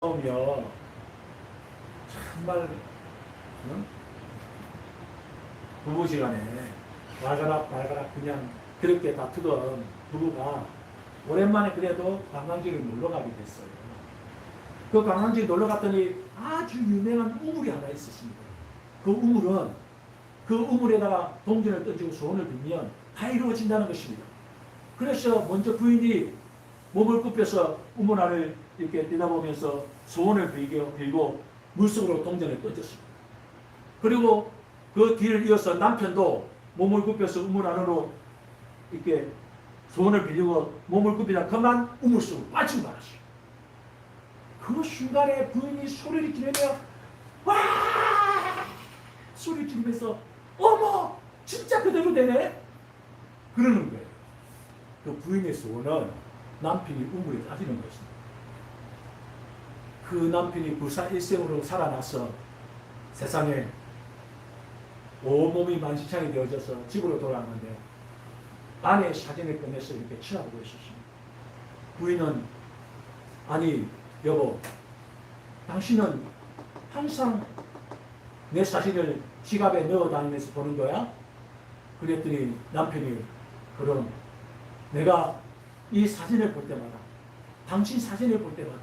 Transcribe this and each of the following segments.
오면 정말 부부지간에 발가락 그냥 그렇게 다투던 부부가 오랜만에 그래도 관광지를 놀러 가게 됐어요. 그 관광지 놀러 갔더니 아주 유명한 우물이 하나 있었습니다. 그 우물은 그 우물에다가 동전을 던지고 소원을 빌면 다 이루어진다는 것입니다. 그래서 먼저 부인이 몸을 굽혀서 우물 안을 이렇게 뛰다보면서 소원을 빌고 물속으로 동전을 던졌습니다. 그리고 그 뒤를 이어서 남편도 몸을 굽혀서 우물 안으로 이렇게 소원을 빌리고 몸을 굽히다 그만 우물 속으로 빠지고 말았어요. 그 순간에 부인이 소리를 지르며 와! 소리를 지르면서 어머! 진짜 그대로 되네? 그러는 거예요. 그 부인의 소원은 남편이 우물에 빠지는 것입니다. 그 남편이 불사 일생으로 살아나서 세상에 온몸이 만신창이 되어져서 집으로 돌아왔는데 아내의 사진을 꺼내서 이렇게 쳐다보고 있었습니다. 부인은 아니 여보, 당신은 항상 내 사진을 지갑에 넣어 다니면서 보는 거야? 그랬더니 남편이 그럼 내가 이 사진을 볼 때마다 당신 사진을 볼 때마다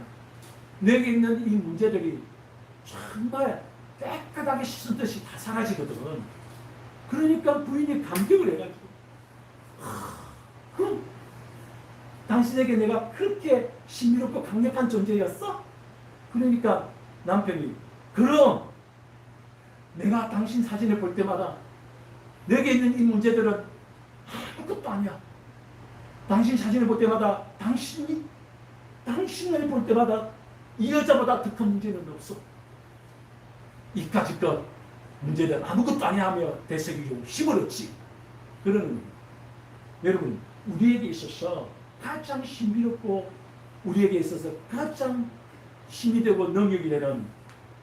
내게 있는 이 문제들이 정말 깨끗하게 씻은 듯이 다 사라지거든. 그러니까 부인이 감격을 해가지고 그럼 당신에게 내가 그렇게 신비롭고 강력한 존재였어? 그러니까 남편이 그럼 내가 당신 사진을 볼 때마다 내게 있는 이 문제들은 아무것도 아니야. 당신 사진을 볼 때마다 당신을 볼 때마다 이 여자보다 더 큰 문제는 없어. 이까짓 것 문제는 아무것도 아니야 하며 되새기고 힘을 얻지. 그러는 거예요. 여러분, 우리에게 있어서 가장 신비롭고 우리에게 있어서 가장 힘이 되고 능력이 되는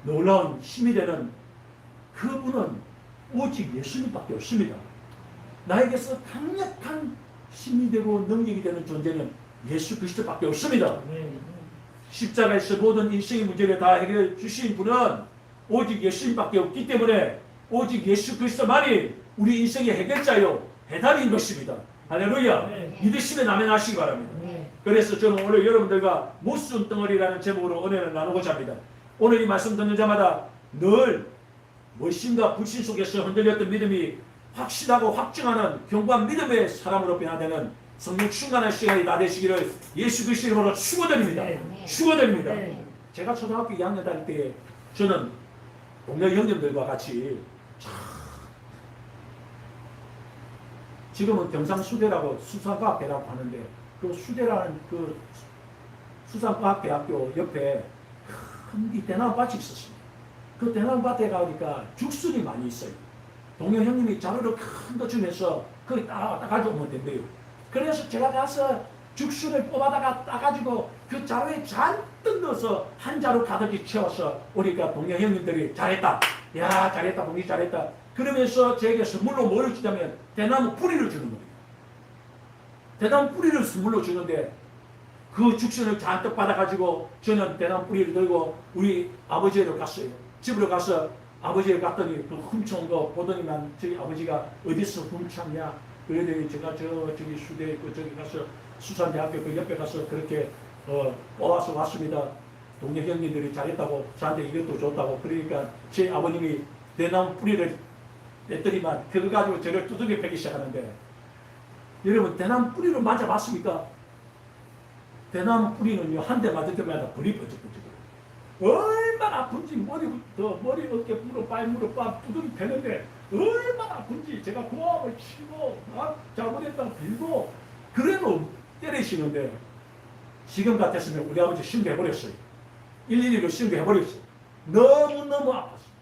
놀라운 힘이 되는 그분은 오직 예수님밖에 없습니다. 나에게서 강력한 힘이 되고 능력이 되는 존재는 예수 그리스도밖에 없습니다. 십자가에서 모든 인생의 문제를 다 해결해 주신 분은 오직 예수님밖에 없기 때문에 오직 예수 그리스도만이 우리 인생의 해결자요 해답인 것입니다. 할렐루야. 믿으시면 아멘 하시기 바랍니다. 그래서 저는 오늘 여러분들과 무슨 덩어리라는 제목으로 은혜를 나누고자 합니다. 오늘 이 말씀 듣는 자마다 늘 물심과 불신 속에서 흔들렸던 믿음이 확실하고 확증하는 견고한 믿음의 사람으로 변화되는 성령 충만한 시간이 다 되시기를 예수 그리스도 이름으로 축원드립니다. 축원드립니다. 제가 초등학교 2학년 다닐 때 저는 동료 형님들과 같이 지금은 경상수대라고 수산과학대라고 하는데 그 수대라는 그 수산과학대학교 옆에 큰 이 대나무밭이 있었습니다. 그 대나무밭에 가니까 죽순이 많이 있어요. 동료 형님이 자루를 큰 거 주면서 거기 따가지고 오면 된대요. 그래서 제가 가서 죽순을 뽑아다가 따가지고 그 자루에 잔뜩 넣어서 한 자루 가득히 채워서 오니까 동료 형님들이 잘했다. 야 잘했다 동희 잘했다. 그러면서 제게 선물로 뭐를 주냐면 대나무 뿌리를 주는 겁니다. 대나무 뿌리를 선물로 주는데 그 죽순을 잔뜩 받아가지고 저는 대나무 뿌리를 들고 우리 아버지로 갔어요. 집으로 가서 아버지를 갔더니 그 훔쳐온 거 보더니만 저희 아버지가 어디서 훔쳤냐. 그래도 제가 저기 수대에 있고 저기 가서 수산대학교 그 옆에 가서 그렇게 뽑아서 왔습니다. 동료 형님들이 잘했다고 저한테 이것도 줬다고. 그러니까 제 아버님이 대나무 뿌리를 냈더니만 그거 가지고 저를 두들겨 패기 시작하는데 여러분 대나무 뿌리로 맞아봤습니까? 대나무 뿌리는요 한 대 맞을 때마다 불이 번쩍번쩍 얼마나 아픈지 머리, 어깨, 무릎, 발, 무릎, 두들겨 패는데 얼마나 아픈지 제가 고함을 치고 잘못했다고 빌고 그래도 때리시는데 지금 같았으면 우리 아버지 신고해버렸어요. 112로 신고해버렸어요. 너무너무 아팠어요.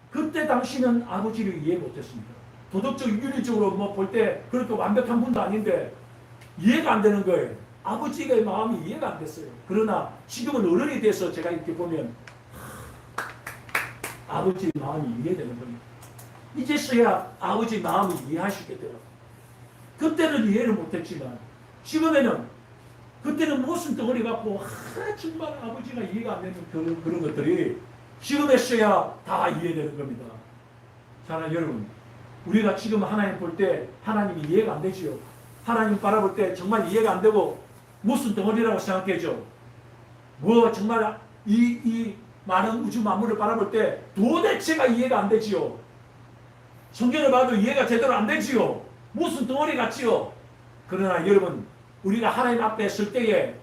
그때 당시는 아버지를 이해 못했습니다. 도덕적, 윤리적으로 뭐 볼 때 그렇게 완벽한 분도 아닌데 이해가 안 되는 거예요. 아버지의 마음이 이해가 안 됐어요. 그러나 지금은 어른이 돼서 제가 이렇게 보면 아버지의 마음이 이해되는 겁니다. 이제서야 아버지 마음을 이해하시게 돼요. 그때는 이해를 못했지만 지금에는 그때는 무슨 덩어리 갖고 정말 아버지가 이해가 안 되는 그런 것들이 지금에서야 다 이해되는 겁니다. 사랑하는 여러분, 우리가 지금 하나님 볼 때 하나님이 이해가 안 되지요. 하나님 바라볼 때 정말 이해가 안 되고 무슨 덩어리라고 생각되죠. 뭐 정말 이 많은 우주 만물을 바라볼 때 도대체가 이해가 안 되지요. 성경을 봐도 이해가 제대로 안 되지요. 무슨 덩어리 같지요. 그러나 여러분, 우리가 하나님 앞에 설 때에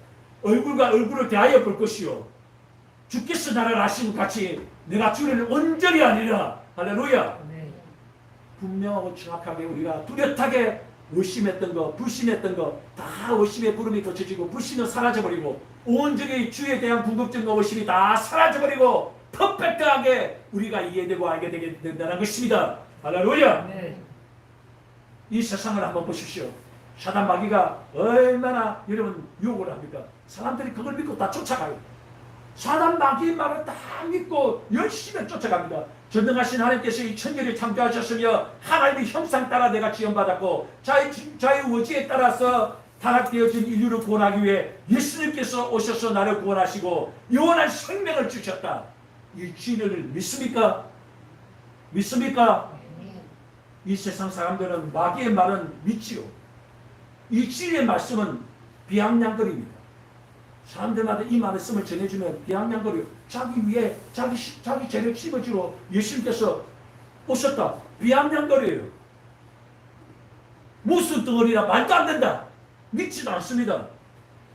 얼굴과 얼굴을 대하여 볼 것이요, 주께서 나를 아시는 것 같이 내가 주를 온전히 아니라. 할렐루야. 네. 분명하고 정확하게 우리가 뚜렷하게 의심했던 거, 불신했던 거 다 의심의 구름이 거쳐지고 불신은 사라져버리고 온전히 주에 대한 궁금증과 의심이 다 사라져버리고 퍼펙트하게 우리가 이해되고 알게 되게 된다는 것입니다. 할렐루야. 네. 이 세상을 한번 보십시오. 사단 마귀가 얼마나 여러분 유혹을 합니까? 사람들이 그걸 믿고 다 쫓아가요. 사단 마귀의 말을 다 믿고 열심히 쫓아갑니다. 전능하신 하나님께서 이 천지를 창조하셨으며 하나님의 형상 따라 내가 지원받았고 자의 의지에 따라서 타락되어진 인류를 구원하기 위해 예수님께서 오셔서 나를 구원하시고 영원한 생명을 주셨다. 이 진리를 믿습니까? 믿습니까? 이 세상 사람들은 마귀의 말은 믿지요. 이 진리의 말씀은 비아냥거립니다. 사람들마다 이 말씀을 전해주면 비아냥거려요. 자기 위에 자기 죄를 짊어지러 예수님께서 오셨다. 비아냥거려요. 무슨 덩어리라 말도 안 된다. 믿지도 않습니다.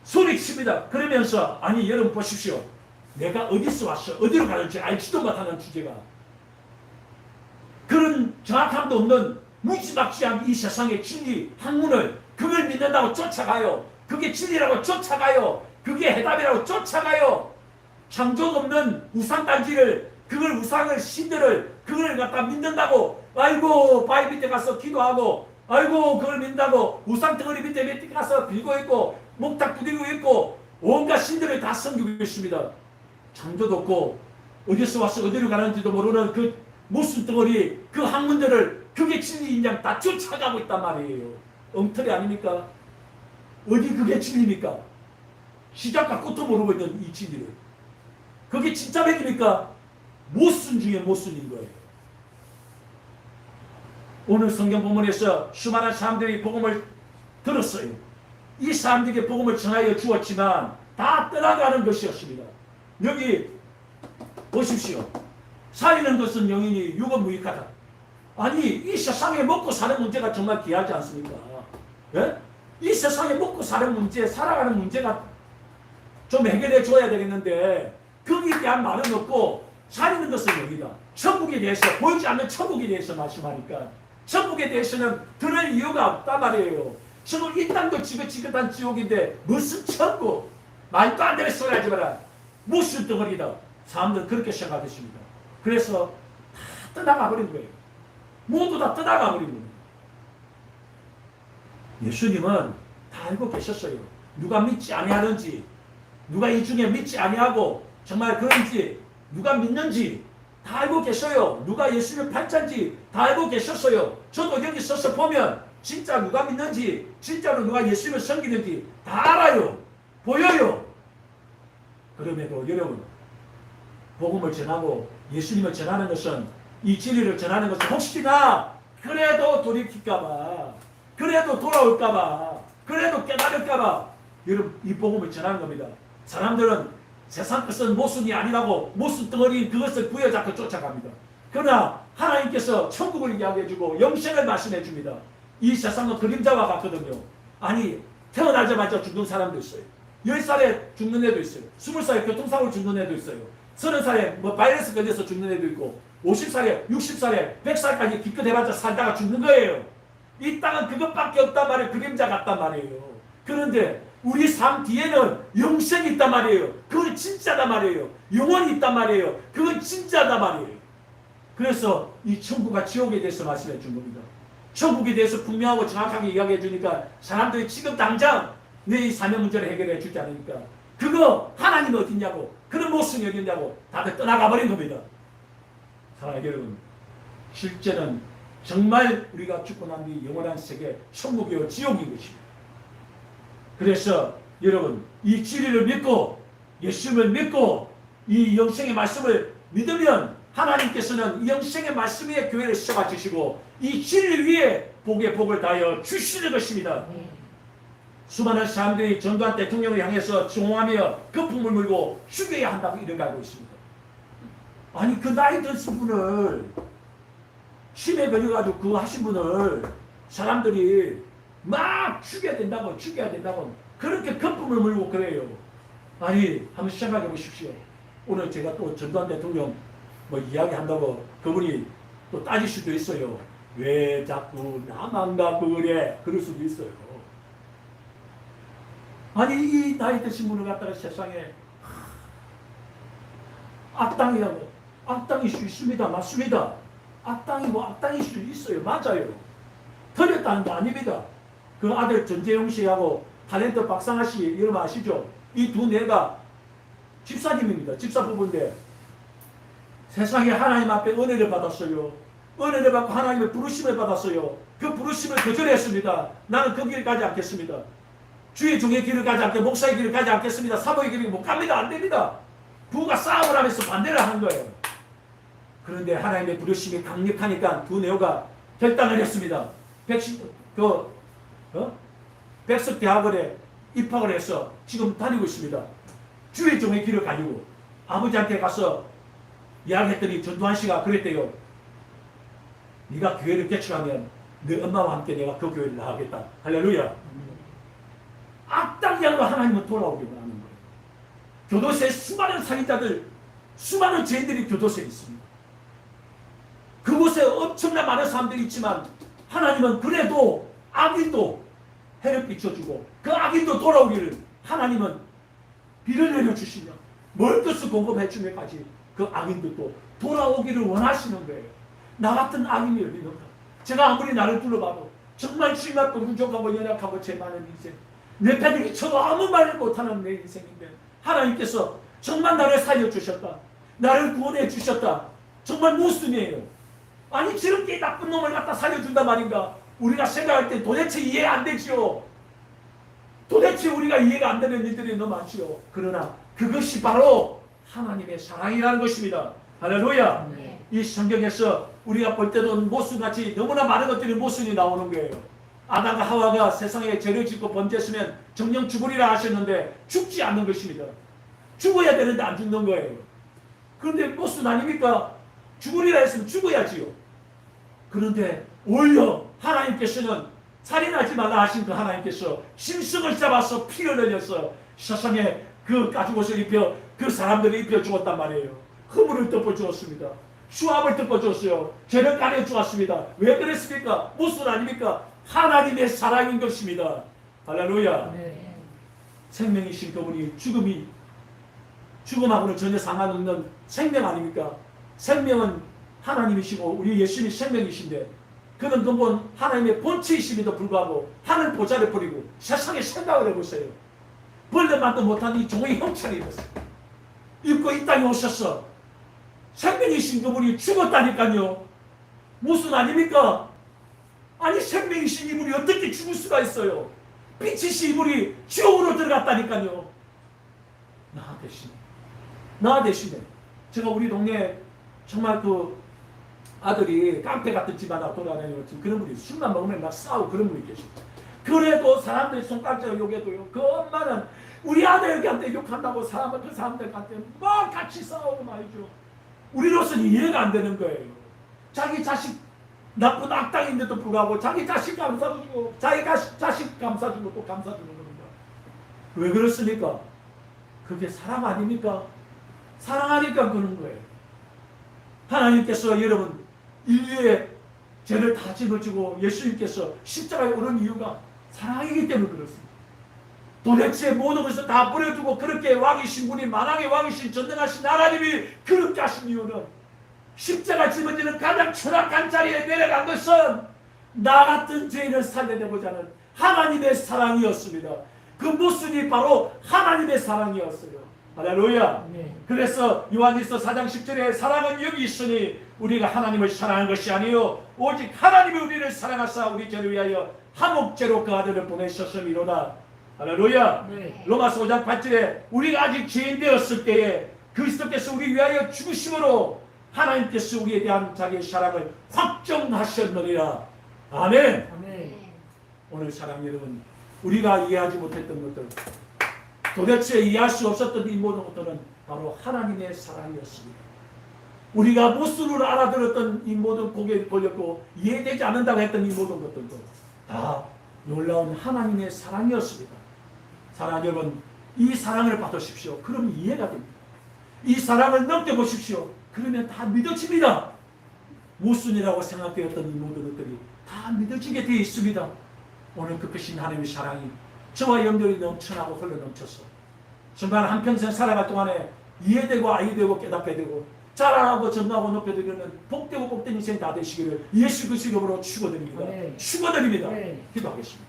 소리칩니다. 그러면서 아니 여러분 보십시오. 내가 어디서 왔어? 어디로 가는지 알지도 못하는 주제가 그런 정확함도 없는 무지막지한 이 세상의 진리 학문을 그걸 믿는다고 쫓아가요. 그게 진리라고 쫓아가요. 그게 해답이라고 쫓아가요. 창조가 없는 우상단지를 그걸 우상을 신들을 그걸 갖다 믿는다고 아이고 바위 밑에 가서 기도하고 아이고 그걸 믿는다고 우상덩어리 밑에 가서 빌고 있고 목탁 두드리고 있고 온갖 신들을 다 섬기고 있습니다. 창조도 없고 어디서 와서 어디로 가는지도 모르는 그 무슨 덩어리 그 학문들을 그게 진리인 양 다 쫓아가고 있단 말이에요. 엉터리 아닙니까? 어디 그게 진리입니까? 시작과 끝도 모르고 있는 이 진리를. 그게 진짜 백입니까? 모순 중에 모순인 거예요. 오늘 성경 본문에서 수많은 사람들이 복음을 들었어요. 이 사람들에게 복음을 전하여 주었지만 다 떠나가는 것이었습니다. 여기 보십시오. 살리는 것은 영이니 육은 무익하다. 아니 이 세상에 먹고 사는 문제가 정말 귀하지 않습니까? 예? 이 세상에 먹고 사는 문제, 살아가는 문제가 좀 해결해 줘야 되겠는데 거기에 대한 말은 없고 살리는 것은 영이다. 천국에 대해서 보이지 않는 천국에 대해서 말씀하니까 천국에 대해서는 들을 이유가 없단 말이에요. 천국 이 땅도 지긋지긋한 지옥인데 무슨 천국? 말도 안 되는 소리 하지 마라. 무슨 덩어리다. 사람들은 그렇게 생각했습니다. 그래서 다 떠나가 버린 거예요. 모두 다 떠나가 버린 거예요. 예수님은 다 알고 계셨어요. 누가 믿지 아니하는지, 누가 이 중에 믿지 아니하고 정말 그런지, 누가 믿는지 다 알고 계셔요. 누가 예수를 팔자인지 다 알고 계셨어요. 저도 여기 서서 보면 진짜 누가 믿는지, 진짜로 누가 예수를 섬기는지 다 알아요. 보여요. 그럼에도 여러분, 복음을 전하고 예수님을 전하는 것은, 이 진리를 전하는 것은 혹시나 그래도 돌이킬까봐, 그래도 돌아올까봐, 그래도 깨달을까봐 여러분 이 복음을 전하는 겁니다. 사람들은 세상 것은 모순이 아니라고 모순 덩어리인 그것을 부여잡고 쫓아갑니다. 그러나 하나님께서 천국을 이야기해주고 영생을 말씀해줍니다. 이 세상은 그림자와 같거든요. 아니 태어나자마자 죽는 사람도 있어요. 10살에 죽는 애도 있어요. 20살에 교통사고로 죽는 애도 있어요. 30살에 뭐 바이러스 걸려서 죽는 애도 있고 50살에 60살에 100살까지 기껏 해봤자 살다가 죽는 거예요. 이 땅은 그것밖에 없단 말이에요. 그림자 같단 말이에요. 그런데 우리 삶 뒤에는 영생이 있단 말이에요. 그건 진짜단 말이에요. 영원이 있단 말이에요. 그건 진짜단 말이에요. 그래서 이 천국과 지옥에 대해서 말씀해 준 겁니다. 천국에 대해서 분명하고 정확하게 이야기해 주니까 사람들이 지금 당장 내 사명 문제를 해결해 주지 않으니까 그거 하나님이 어딨냐고, 그런 모습이 어딨냐고 다들 떠나가 버린 겁니다. 사랑하는 여러분, 실제는 정말 우리가 죽고 난 뒤 영원한 세계 천국이요 지옥인 것입니다. 그래서 여러분, 이 진리를 믿고 예수님을 믿고 이 영생의 말씀을 믿으면 하나님께서는 이 영생의 말씀 위에 교회를 세워 주시고 이 진리 위에 복의 복을 다하여 주시는 것입니다. 수많은 사람들이 전두환 대통령을 향해서 증오하며 거품을 물고 죽여야 한다고 이렇게 알고 있습니다. 아니, 그 나이 드신 분을, 심해 걸려가지고 그거 하신 분을 사람들이 막 죽여야 된다고 그렇게 거품을 물고 그래요. 아니, 한번 생각해 보십시오. 오늘 제가 또 전두환 대통령 뭐 이야기한다고 그분이 또 따질 수도 있어요. 왜 자꾸 나만 갖고 그래? 그럴 수도 있어요. 아니, 이 나이 드신 분을 갖다가 세상에 악당이라고. 악당일 수 있습니다. 맞습니다. 악당이고 악당일 수 있어요. 맞아요. 틀렸다는 게 아닙니다. 그 아들 전재용 씨하고 탤런트 박상아 씨 여러분 아시죠? 이 두 내가 집사님입니다. 집사 부부인데 세상에 하나님 앞에 은혜를 받았어요. 은혜를 받고 하나님의 부르심을 받았어요. 그 부르심을 거절했습니다. 나는 그 길을 가지 않겠습니다. 주의 종의 길을 가지 않게 목사의 길을 가지 않겠습니다. 사모의 길을 못 갑니다. 안 됩니다. 부부가 싸움을 하면서 반대를 하는 거예요. 그런데 하나님의 부르심이 강력하니까 두 내오가 결단을 했습니다. 백석대학원에 입학을 해서 지금 다니고 있습니다. 주의 종의 길을 가지고 아버지한테 가서 이야기했더니 전두환 씨가 그랬대요. 네가 교회를 개척하면 네 엄마와 함께 내가 그 교회를 나가겠다. 할렐루야. 악당이야로 하나님은 돌아오기를 하는 거예요. 교도소에 수많은 살인자들, 수많은 죄인들이 교도소에 있습니다. 그곳에 엄청난 많은 사람들이 있지만 하나님은 그래도 악인도 해를 비춰주고 그 악인도 돌아오기를 하나님은 비를 내려주시며 먹을 것을 공급해주면까지 그 악인들도 돌아오기를 원하시는 거예요. 나 같은 악인이 어디는가? 제가 아무리 나를 둘러봐도 정말 주님 앞에 부족하고 연약하고 죄 많은 인생, 내 패들이 쳐도 아무 말을 못하는 내 인생인데 하나님께서 정말 나를 살려주셨다. 나를 구원해 주셨다. 정말 모순이에요. 아니, 저렇게 나쁜 놈을 갖다 살려준단 말인가? 우리가 생각할 때 도대체 이해 안 되지요. 도대체 우리가 이해가 안 되는 일들이 너무 많지요. 그러나 그것이 바로 하나님의 사랑이라는 것입니다. 할렐루야. 네. 이 성경에서 우리가 볼 때도 모순같이 너무나 많은 것들이 모순이 나오는 거예요. 아담과 하와가 세상에 죄를 짓고 번제했으면 정령 죽으리라 하셨는데 죽지 않는 것입니다. 죽어야 되는데 안 죽는 거예요. 그런데 모순 아닙니까? 죽으리라 했으면 죽어야지요. 그런데 오히려 하나님께서는 살인하지 말라 하신 그 하나님께서 심성을 잡아서 피를 흘려서 세상에 그 가죽옷을 입혀 그 사람들을 입혀 주었단 말이에요. 허물을 덮어 주었습니다. 수압을 덮어 주었어요. 죄를 가려 주었습니다. 왜 그랬습니까? 모순 아닙니까? 하나님의 사랑인 것입니다. 할렐루야. 네. 생명이신 그분이 죽음하고는 전혀 상관없는 생명 아닙니까? 생명은 하나님이시고 우리 예수님이 생명이신데 그는 근본 하나님의 본체이심에도 불구하고 하늘 보좌를 버리고 세상에 생각을 해보세요. 벌레만도 못한 이 종의 형체를 입었어요. 입고 이 땅에 오셔서 생명이신 그분이 죽었다니까요. 무슨 아닙니까? 아니, 생명이신 이분이 어떻게 죽을 수가 있어요? 빛이신 이분이 지옥으로 들어갔다니까요. 나 대신에 제가 우리 동네에 정말 그 아들이 깡패 같은 집 하나 돌아다니는 그런 분이 술만 먹으면 막 싸우고 그런 분이 계십니다. 그래도 사람들이 손가락질을 욕해도요. 그 엄마는 우리 아들한테 욕한다고 그 사람들한테 막 같이 싸우고 말이죠. 우리로서는 이해가 안 되는 거예요. 자기 자식 나쁜 악당인데도 불구하고 자기 자식 감싸주고 자기 자식 감싸주고 또 감싸주는 겁니다. 왜 그렇습니까? 그게 사랑 아닙니까? 사랑하니까 그런 거예요. 하나님께서 여러분 인류의 죄를 다 짊어지고 예수님께서 십자가에 오른 이유가 사랑이기 때문에 그렇습니다. 도대체 모든 것을 다 버려두고 그렇게 왕이신 분이 만왕의 왕이신 전능하신 하나님이 그렇게 하신 이유는 십자가 짊어지는 가장 추락한 자리에 내려간 것은 나 같은 죄인을 살려내고자 하는 하나님의 사랑이었습니다. 그 모순이 바로 하나님의 사랑이었어요. 할렐루야. 네. 그래서 요한일서 4장 10절에 사랑은 여기 있으니 우리가 하나님을 사랑한 것이 아니요 오직 하나님이 우리를 사랑하사 우리 죄를 위하여 한목제로 그 아들을 보내셨음이로다. 할렐루야. 네. 로마서 5장 8절에 우리가 아직 죄인 되었을 때에 그리스도께서 우리 위하여 죽으심으로 하나님께서 우리에 대한 자기의 사랑을 확정하셨느니라. 아멘. 아멘. 오늘 사랑 여러분, 우리가 이해하지 못했던 것들, 도대체 이해할 수 없었던 이 모든 것들은 바로 하나님의 사랑이었습니다. 우리가 무술을 알아들었던 이 모든 고개를 걸렸고 이해되지 않는다고 했던 이 모든 것들도 다 놀라운 하나님의 사랑이었습니다. 사랑 여러분, 이 사랑을 받으십시오. 그럼 이해가 됩니다. 이 사랑을 느껴보십시오. 그러면 다 믿어집니다. 모순이라고 생각되었던 이 모든 것들이 다 믿어지게 되어 있습니다. 오늘 그 크신 하나님의 사랑이 저와 연결이 넘쳐나고 흘러넘쳐서 정말 한평생 살아갈 동안에 이해되고 알게되고 깨닫게 되고 자라나고 전하고 높여드리는 복되고 복된 인생 다 되시기를 예수 그리스도 이름으로 축원드립니다. 네. 축원드립니다. 네. 기도하겠습니다.